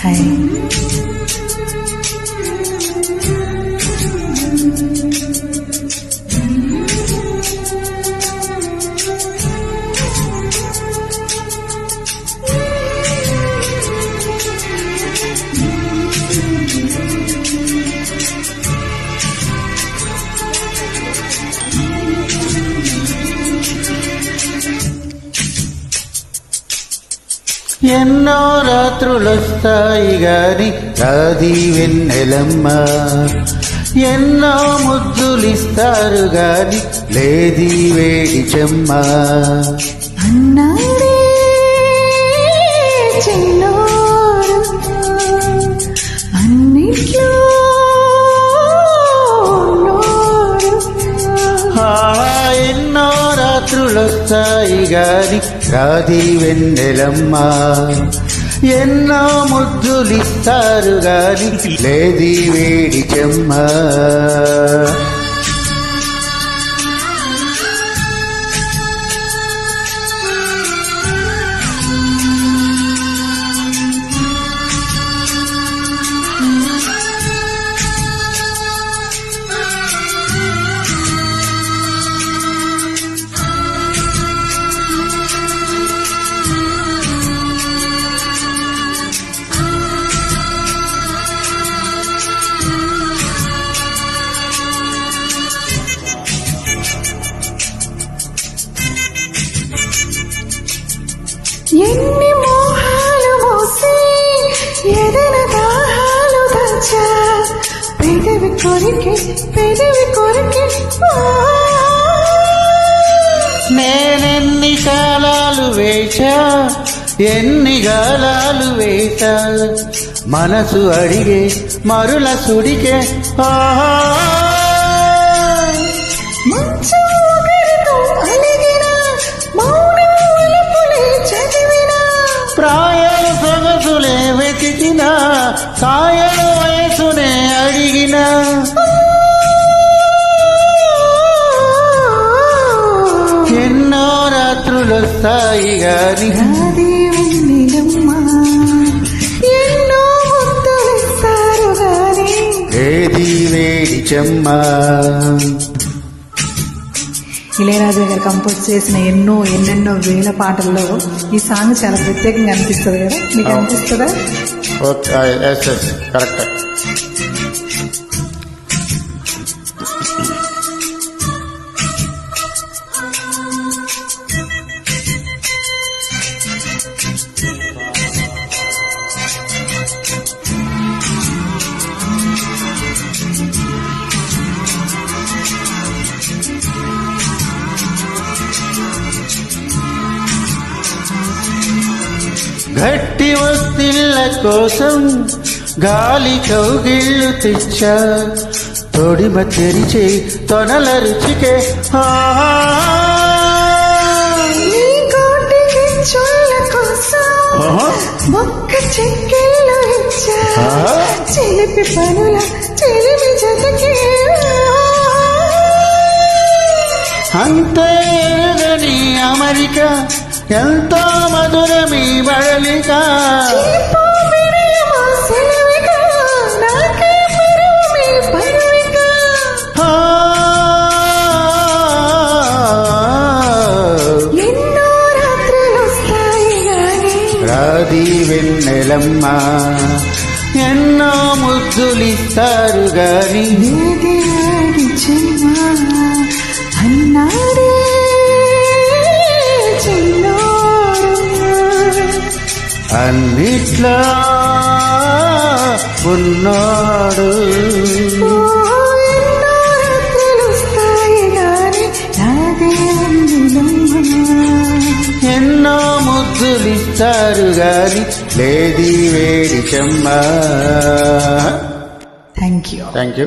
Hi. ఎన్నో రాత్రులొస్తాయి గాని రాది వెన్నెలమ్మ, ఎన్నో ముద్దులిస్తారు గాని లేది వేడి చెమ్మ. అన్నాడే చిన్నోడు అన్నిట్లో ఎన్నో రాత్రులొస్తాయి గాని రాది వెన్నెలమ్మ, ఎన్నో ముద్దులిస్తారు గాని లేది వేడి చెమ్మ. ఎన్ని మోహాలు మోసి ఎదన దాహాలు దాచా పెదవి కొరికి నేనెన్ని కాలాలు వేచా ఎన్ని గాలాలు వేచా మనసు అడిగే మరుల సుడికే ప్రాయణ సొగసులే వెతికినా సాయన వయసునే అడిగిన ఎన్నో రాత్రులొస్తాయి గాని ఎన్నో ముద్దులిస్తారు గాని ఏది వేడి చెమ్మ. ఇళయరాజా గారు కంపోజ్ చేసిన ఎన్నెన్నో వేల పాటల్లో ఈ సాంగ్ చాలా ప్రత్యేకంగా అనిపిస్తుంది కదా, మీకు అనిపిస్తుందా? కరెక్ట్. గట్టి వస్తిళ్ళ కోసం గాలి కౌగిళ్ళు తెచ్చా తొడిమ తెరిచే తొనల రుచికే మొక్క చెక్కిళ్ళు ఇచ్చా చిలిపి పనుల చిలిపి జతకే అంతే ఎరుగని అమరిక ఎంతో మధురమీ బడలిక. ఎన్నో రాత్రులొస్తాయి గాని రాది వెన్నెలమ్మ, ఎన్నో ముద్దులిస్తారు గాని అన్నాడే అన్నిట్లా ఉన్నాడు. ఎన్నో ముద్దులిస్తారు గాని లేది వేడి చెమ్మ. Thank you.